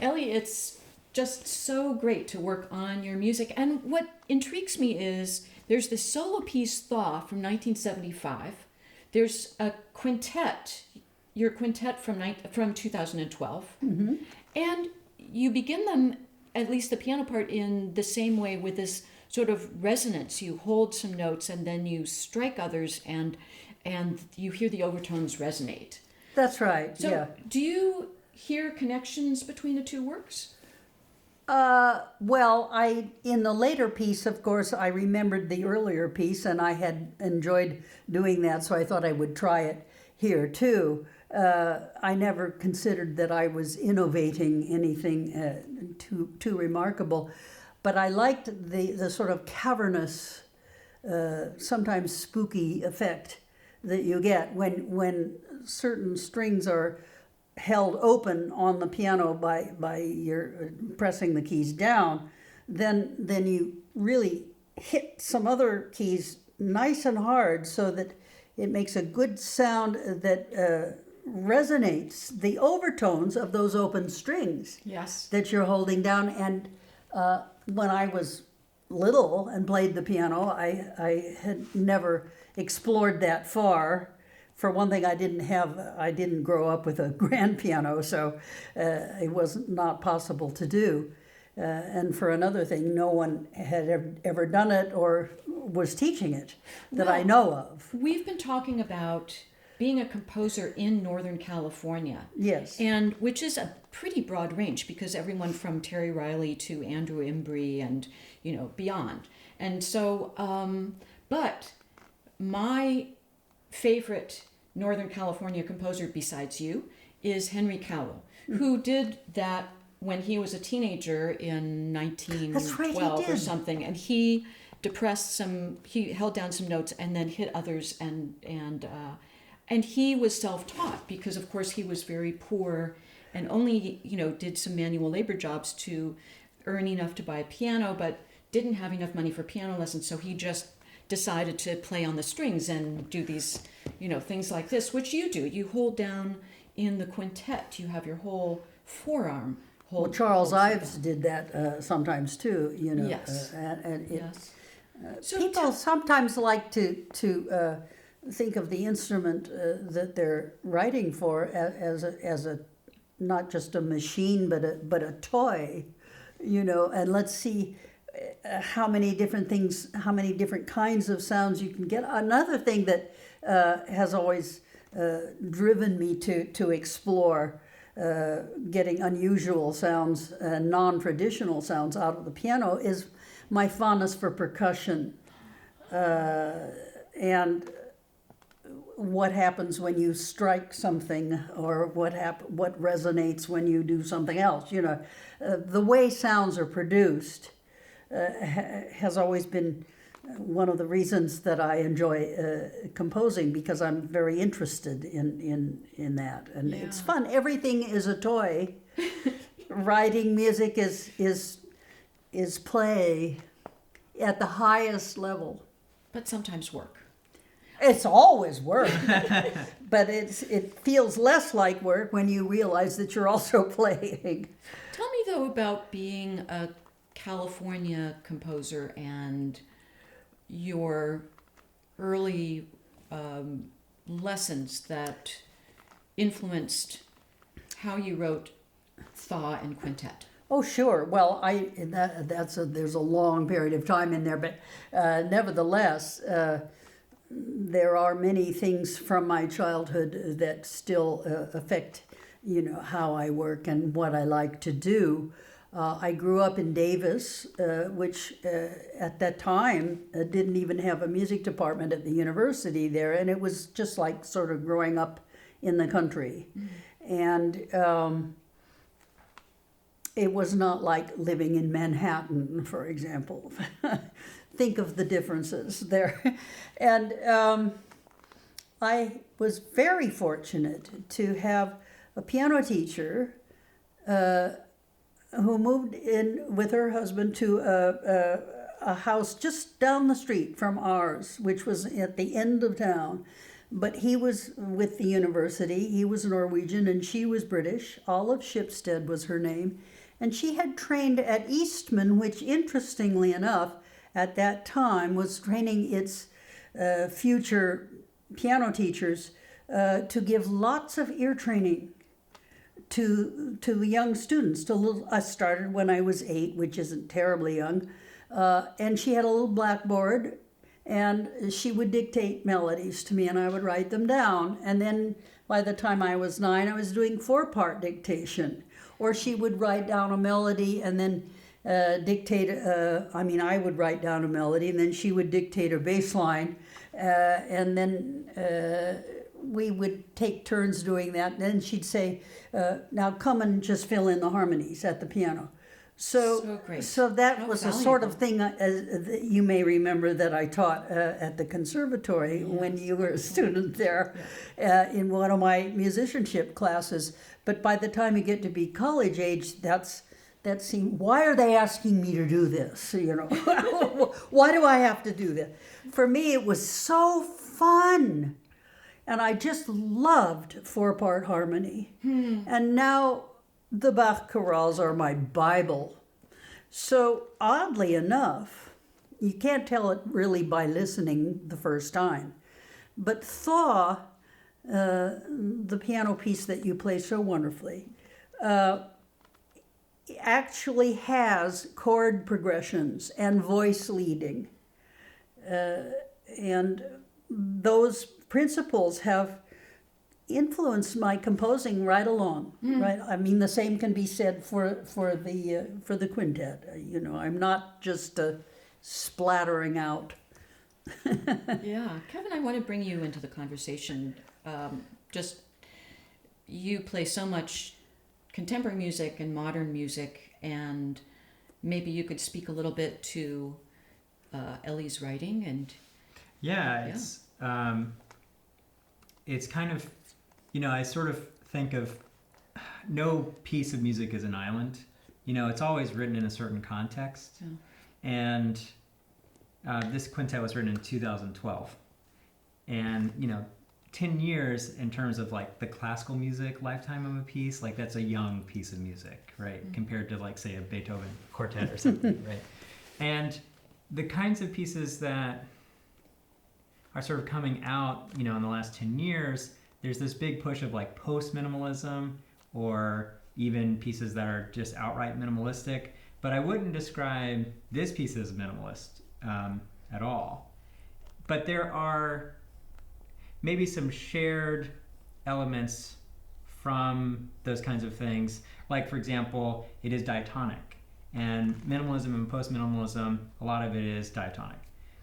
Ellie, it's just so great to work on your music. And what intrigues me is there's this solo piece, Thaw, from 1975. There's a quintet, your quintet from 2012. Mm-hmm. And you begin them, at least the piano part, in the same way with this sort of resonance. You hold some notes and then you strike others and you hear the overtones resonate. That's right, So yeah. do you hear connections between the two works? Well, in the later piece, of course, I remembered the earlier piece, and I had enjoyed doing that, so I thought I would try it here too. I never considered that I was innovating anything too remarkable, but I liked the sort of cavernous, sometimes spooky effect that you get when certain strings are held open on the piano by your pressing the keys down, then you really hit some other keys nice and hard so that it makes a good sound that resonates the overtones of those open strings. Yes. That you're holding down. And when I was little and played the piano, I had never explored that far. For one thing, I didn't grow up with a grand piano, so it was not possible to do. And for another thing, no one had ever done it or was teaching it that I know of. We've been talking about being a composer in Northern California. Yes. And which is a pretty broad range because everyone from Terry Riley to Andrew Embry and, beyond. And so, but my favorite Northern California composer besides you is Henry Cowell, who did that when he was a teenager in 1912 or something, and he he held down some notes and then hit others, and he was self-taught because of course he was very poor and only did some manual labor jobs to earn enough to buy a piano, but didn't have enough money for piano lessons, so he just decided to play on the strings and do these, things like this, which you do. You hold down in the quintet. You have your whole forearm. Well, Charles Ives did that sometimes too, Yes. Yes. So people sometimes like to think of the instrument that they're writing for as a not just a machine but a toy, and let's see how many different things, how many different kinds of sounds you can get. Another thing that has always driven me to explore getting unusual sounds, non-traditional sounds out of the piano is my fondness for percussion and what happens when you strike something or what resonates when you do something else. The way sounds are produced has always been one of the reasons that I enjoy composing, because I'm very interested in that, and it's fun. Everything is a toy. Writing music is play at the highest level. But sometimes work. It's always work, but it feels less like work when you realize that you're also playing. Tell me though about being a California composer and your early lessons that influenced how you wrote Thaw and Quintet. Oh, sure. Well, there's a long period of time in there, but nevertheless, there are many things from my childhood that still affect, how I work and what I like to do. I grew up in Davis, which at that time didn't even have a music department at the university there, and it was just like sort of growing up in the country. And it was not like living in Manhattan, for example. Think of the differences there. And I was very fortunate to have a piano teacher who moved in with her husband to a house just down the street from ours, which was at the end of town. but he was with the university. He was Norwegian and she was British. Olive Shipstead was her name. And she had trained at Eastman, which interestingly enough, at that time was training its future piano teachers to give lots of ear training to young students. I started when I was 8, which isn't terribly young, and she had a little blackboard, and she would dictate melodies to me, and I would write them down. And then by the time I was 9, I was doing 4-part dictation, or she would write down a melody and then dictate. I would write down a melody, and then she would dictate a bass line, and then we would take turns doing that. And then she'd say, now come and just fill in the harmonies at the piano. So great. So that How was a valuable. sort of thing that you may remember that I taught at the conservatory when you were a student there in one of my musicianship classes. But by the time you get to be college age, that seemed, why are they asking me to do this? You know, why do I have to do this? For me, it was so fun. And I just loved 4-part harmony. And now the Bach chorales are my Bible. So oddly enough, you can't tell it really by listening the first time, but Thaw, the piano piece that you play so wonderfully, actually has chord progressions and voice leading. And those principles have influenced my composing right along. Right, I mean, the same can be said for the quintet. You know, I'm not just splattering out. Yeah, Kevin, I want to bring you into the conversation. You play so much contemporary music and modern music, and maybe you could speak a little bit to Ellie's writing and. It's kind of, I sort of think of no piece of music is an island. It's always written in a certain context. Yeah. And this quintet was written in 2012. And, 10 years in terms of like the classical music lifetime of a piece, like that's a young piece of music, right? Mm-hmm. Compared to like, say, a Beethoven quartet or something, right? And the kinds of pieces that are sort of coming out, in the last 10 years, there's this big push of like post-minimalism or even pieces that are just outright minimalistic. But I wouldn't describe this piece as minimalist at all. But there are maybe some shared elements from those kinds of things. Like, for example, it is diatonic. And minimalism and post-minimalism, a lot of it is diatonic.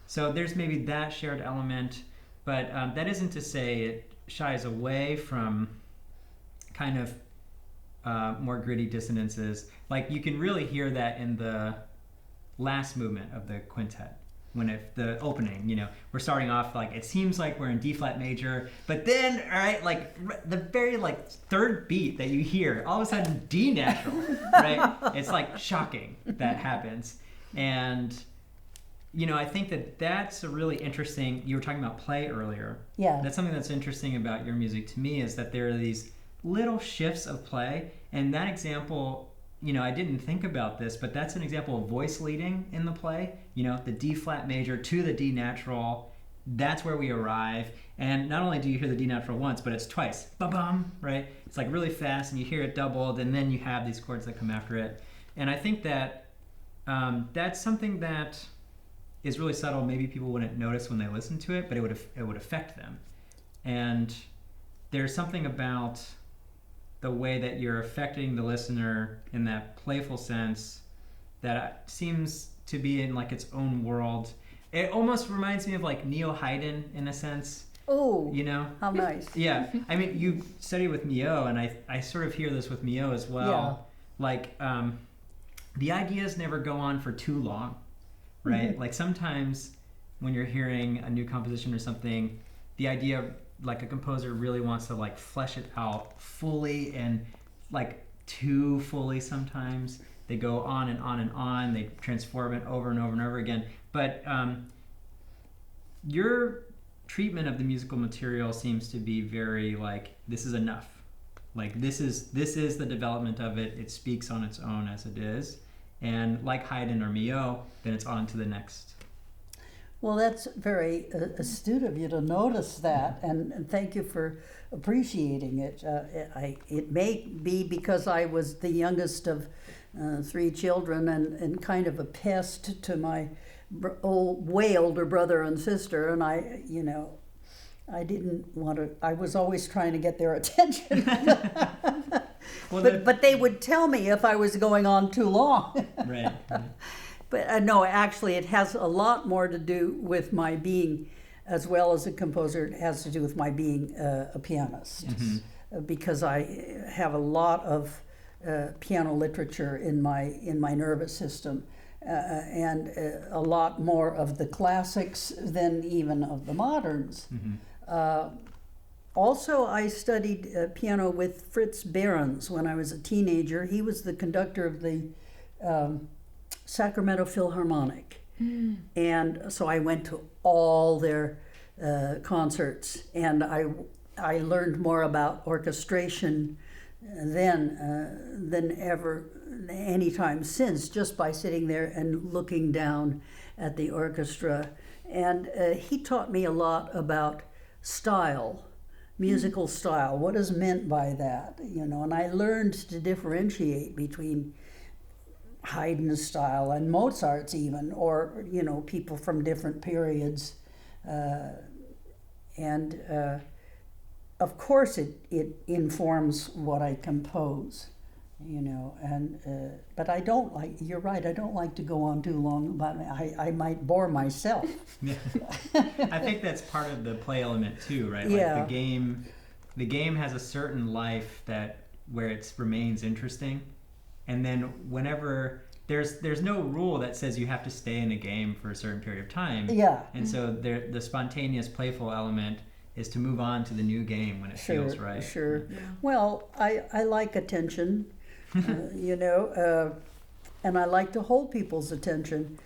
So there's maybe that shared element, but that isn't to say it shies away from kind of more gritty dissonances. Like you can really hear that in the last movement of the quintet. When the opening, we're starting off like, it seems like we're in D flat major, but then, all right, like the very like third beat that you hear, all of a sudden D natural, right? It's like shocking that happens. And I think that's a really interesting, you were talking about play earlier. Yeah. That's something that's interesting about your music to me, is that there are these little shifts of play. And that example, I didn't think about this, but that's an example of voice leading in the play. The D flat major to the D natural, that's where we arrive. And not only do you hear the D natural once, but it's twice. Ba-bum, right? It's like really fast and you hear it doubled, and then you have these chords that come after it. And I think that that's something that is really subtle. Maybe people wouldn't notice when they listen to it, but it would affect them. And there's something about the way that you're affecting the listener in that playful sense that seems to be in like its own world. It almost reminds me of like Neo Haydn in a sense. Oh, how nice. Yeah, I mean, you study with Mio, and I sort of hear this with Mio as well. Yeah. Like, the ideas never go on for too long. Right? Mm-hmm. Like sometimes when you're hearing a new composition or something, the idea, like a composer really wants to like flesh it out fully, and like too fully sometimes. They go on and on and on. They transform it over and over and over again. But your treatment of the musical material seems to be very like, this is enough. Like this is the development of it. It speaks on its own as it is. And like Haydn or Milhaud, then it's on to the next. Well, that's very astute of you to notice that, and thank you for appreciating it. It may be because I was the youngest of 3 children and kind of a pest to my way older brother and sister, and I didn't want to. I was always trying to get their attention. Well, but they would tell me if I was going on too long. Right. But no, actually, it has a lot more to do with my being, as well as a composer, it has to do with my being a pianist. Because I have a lot of piano literature in my nervous system, and a lot more of the classics than even of the moderns. Also, I studied piano with Fritz Behrens when I was a teenager. He was the conductor of the Sacramento Philharmonic. And so I went to all their concerts, and I learned more about orchestration then than ever any time since, just by sitting there and looking down at the orchestra. And he taught me a lot about style, musical style, what is meant by that, and I learned to differentiate between Haydn's style and Mozart's even, or people from different periods, and of course it informs what I compose, and but I don't like. You're right. I don't like to go on too long about it. I might bore myself. Yeah. I think that's part of the play element too, right? Yeah. Like the game has a certain life where it remains interesting. And then whenever there's no rule that says you have to stay in a game for a certain period of time. Yeah. And so the spontaneous, playful element is to move on to the new game when it feels right. Sure. Yeah. Well, I like attention, and I like to hold people's attention.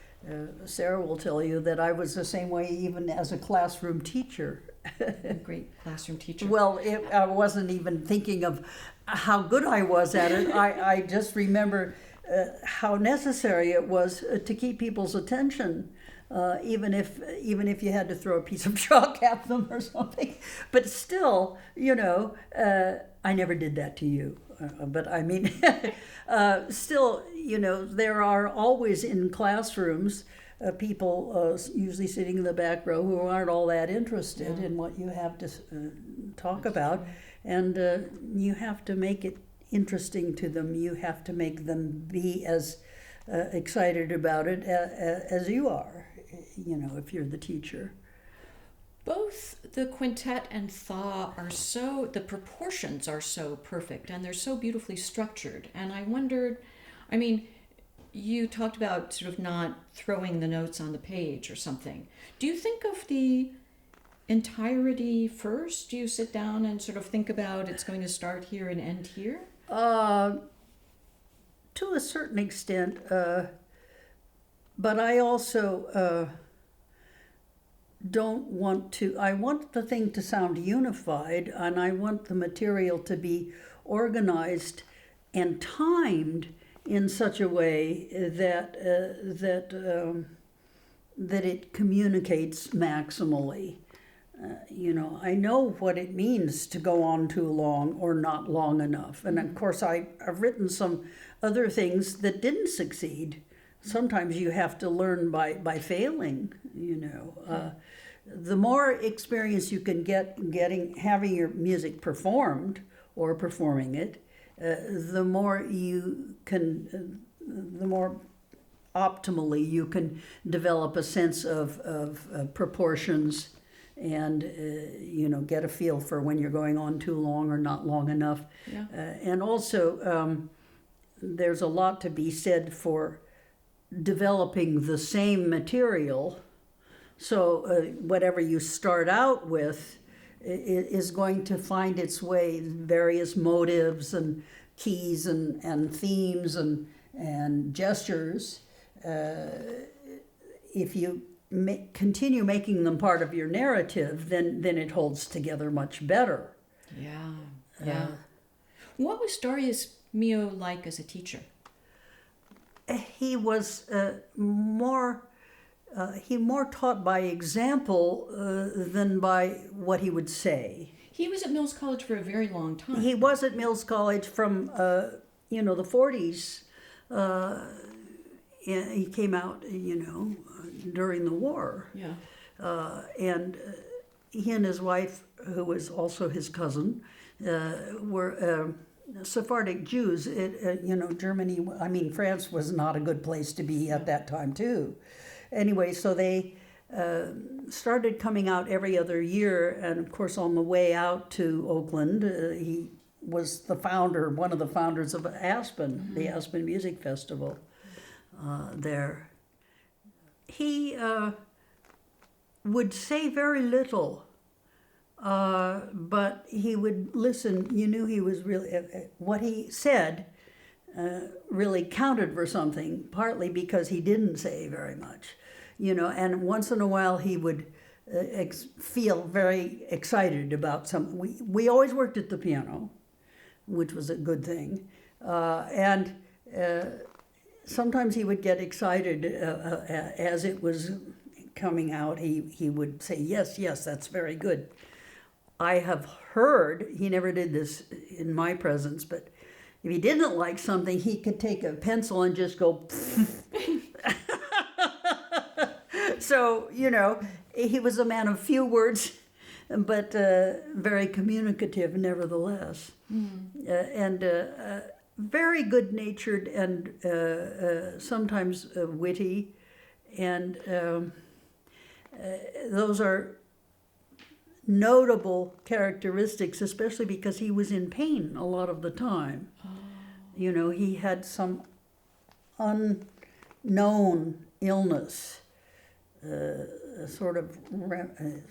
Sarah will tell you that I was the same way even as a classroom teacher. A great classroom teacher. Well, I wasn't even thinking of how good I was at it. I just remember how necessary it was to keep people's attention, even if you had to throw a piece of chalk at them or something. But still, I never did that to you. But I mean, still, there are always in classrooms people usually sitting in the back row who aren't all that interested in what you have to talk about. And you have to make it interesting to them. You have to make them be as excited about it as you are, if you're the teacher. Both the quintet and Thaw the proportions are so perfect, and they're so beautifully structured. And I wondered, you talked about sort of not throwing the notes on the page or something. Do you think of the entirety first? Do you sit down and sort of think about it's going to start here and end here? To a certain extent, but I also don't want to. I want the thing to sound unified, and I want the material to be organized and timed in such a way that it communicates maximally. I know what it means to go on too long or not long enough. And of course, I've written some other things that didn't succeed. Sometimes you have to learn by failing, The more experience you can get having your music performed or performing it, the more optimally you can develop a sense of proportions and get a feel for when you're going on too long or not long enough. Yeah. And also there's a lot to be said for developing the same material, so whatever you start out with is going to find its way, various motives and keys and themes and gestures. If you continue making them part of your narrative, then it holds together much better. Yeah, yeah. What was Darius Milhaud like as a teacher? He was more taught by example than by what he would say. He was at Mills College for a very long time. He was at Mills College from the 40s. He came out, during the war. Yeah. And he and his wife, who was also his cousin, were Sephardic Jews. Germany, France was not a good place to be at that time, too. Anyway, so they started coming out every other year, and of course, on the way out to Oakland, he was one of the founders of Aspen, the Aspen Music Festival there. He would say very little, but he would listen. You knew he was really, what he said really counted for something, partly because he didn't say very much, and once in a while he would feel very excited about something. We always worked at the piano, which was a good thing, and sometimes he would get excited as it was coming out. He would say, yes, that's very good. I have heard, he never did this in my presence, but if he didn't like something, he could take a pencil and just go, So, he was a man of few words, but very communicative nevertheless. And very good-natured and sometimes witty. And those are notable characteristics, especially because he was in pain a lot of the time. Oh. He had some unknown illness, sort of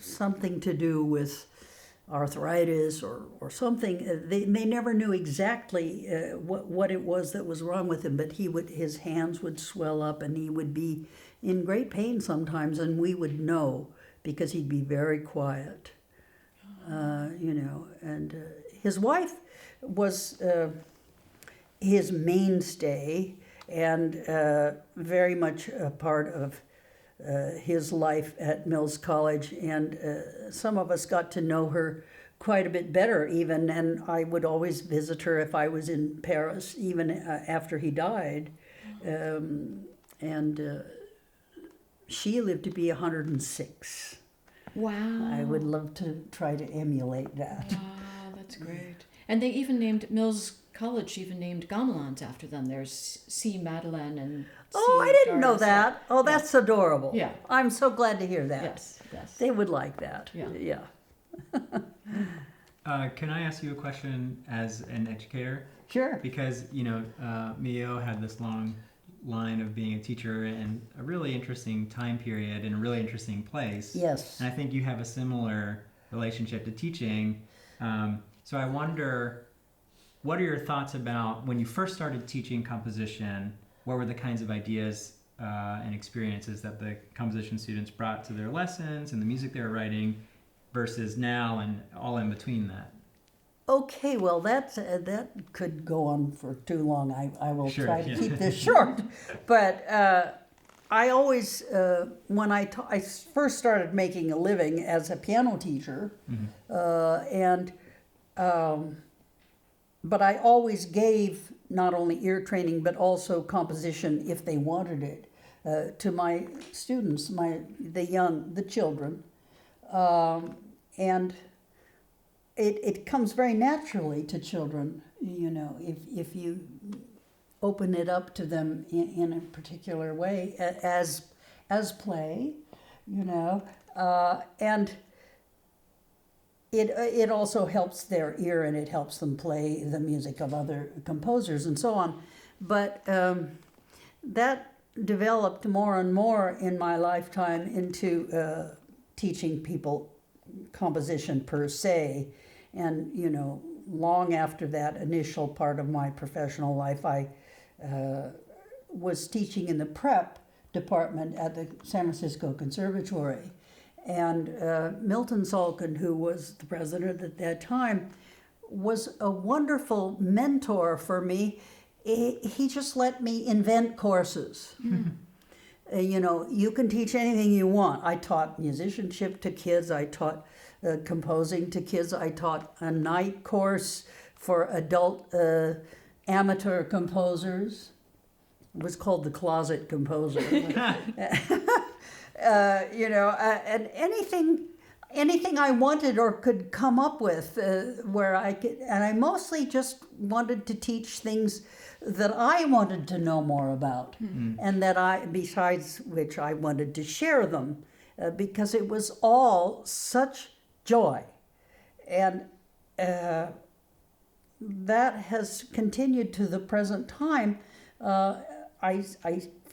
something to do with arthritis or something. They never knew exactly what it was that was wrong with him, but his hands would swell up and he would be in great pain sometimes, and we would know because he'd be very quiet. And his wife was his mainstay and very much a part of his life at Mills College, and some of us got to know her quite a bit better even, and I would always visit her if I was in Paris, even after he died. And she lived to be 106. Wow. I would love to try to emulate that. Wow, that's great. And they even named Mills College, even named gamelans after them. There's C. Madeleine and Oh, C. I didn't know Doris. that. Oh, that's adorable. Yeah. I'm so glad to hear that. Yes. They would like that. Yeah. Can I ask you a question as an educator? Sure. Because, Mio had this long line of being a teacher in a really interesting time period in a really interesting place. Yes. And I think you have a similar relationship to teaching. So I wonder, what are your thoughts about when you first started teaching composition? What were the kinds of ideas and experiences that the composition students brought to their lessons and the music they were writing versus now and all in between that? Okay, well, that could go on for too long. I will Sure, try to yeah. keep this short. But I always, when I first started making a living as a piano teacher, but I always gave not only ear training but also composition if they wanted it to my students, the children, and it comes very naturally to children, if you open it up to them in a particular way as play, and it also helps their ear, and it helps them play the music of other composers and so on. But that developed more and more in my lifetime into teaching people composition per se. And, long after that initial part of my professional life, I was teaching in the prep department at the San Francisco Conservatory. And Milton Salkin, who was the president at that time, was a wonderful mentor for me. He just let me invent courses. You know, you can teach anything you want. I taught musicianship to kids. I taught composing to kids. I taught a night course for adult amateur composers. It was called the Closet Composer. You know, and anything I wanted or could come up with where I could, and I mostly just wanted to teach things that I wanted to know more about, and that besides which I wanted to share them, because it was all such joy. And that has continued to the present time. I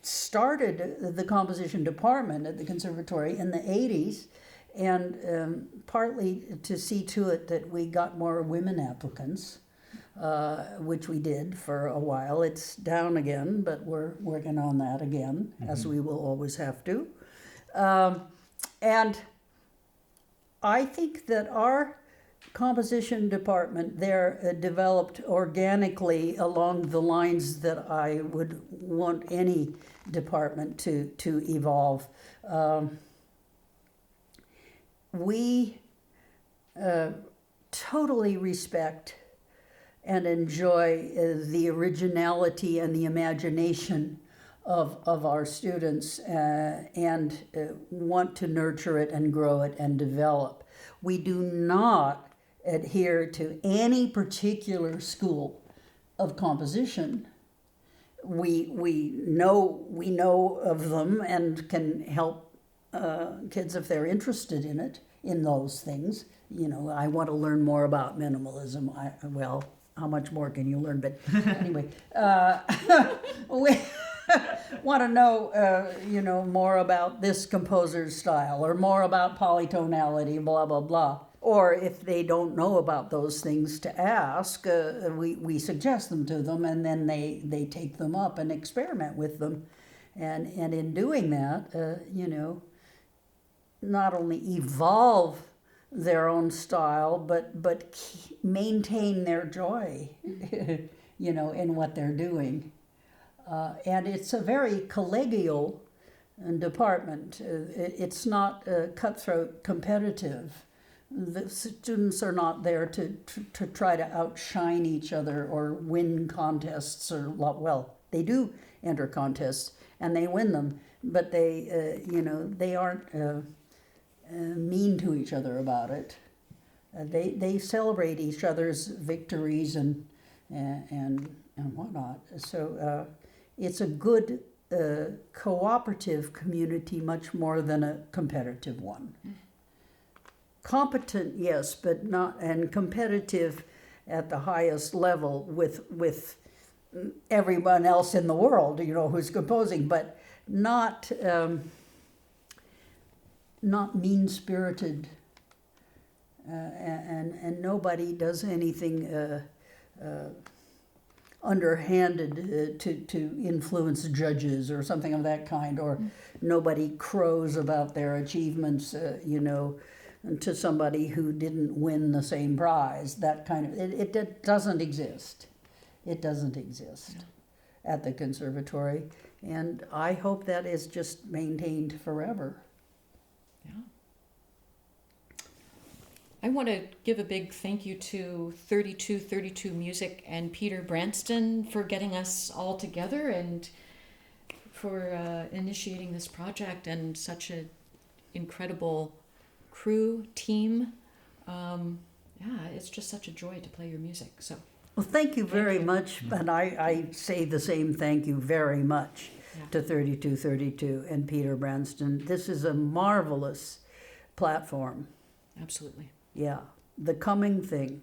started the composition department at the conservatory in the 80s, and partly to see to it that we got more women applicants, which we did for a while. It's down again, but we're working on that again, as we will always have to. And I think that our composition department there developed organically along the lines that I would want any department to evolve. We totally respect and enjoy the originality and the imagination of our students, and want to nurture it and grow it and develop. We do not adhere to any particular school of composition. We know of them and can help kids if they're interested in it, in those things. You know, I want to learn more about minimalism. Well, how much more can you learn? But anyway, we want to know, you know, more about this composer's style or more about polytonality, blah, blah, blah. Or if they don't know about those things to ask, we suggest them to them, and then they take them up and experiment with them. And in doing that, you know, not only evolve their own style, but maintain their joy, you know, in what they're doing. And it's a very collegial department. It's not cutthroat competitive. The students are not there to try to outshine each other or win contests, or, well, they do enter contests and they win them, but they, you know, they aren't mean to each other about it. They celebrate each other's victories and whatnot. So it's a good cooperative community, much more than a competitive one. Competent, yes, but not, and competitive at the highest level with everyone else in the world, you know, who's composing, but not mean-spirited, and nobody does anything underhanded to influence judges or something of that kind, or nobody crows about their achievements, you know, to somebody who didn't win the same prize. That kind of, it doesn't exist. It doesn't exist at the conservatory, and I hope that is just maintained forever. Yeah. I want to give a big thank you to 3232 Music and Peter Branston for getting us all together and for initiating this project, and such an incredible crew, team. Yeah, it's just such a joy to play your music. So, well, thank you very much, and I say the same thank you very much to 3232 and Peter Branston. This is a marvelous platform. Absolutely. Yeah, the coming thing.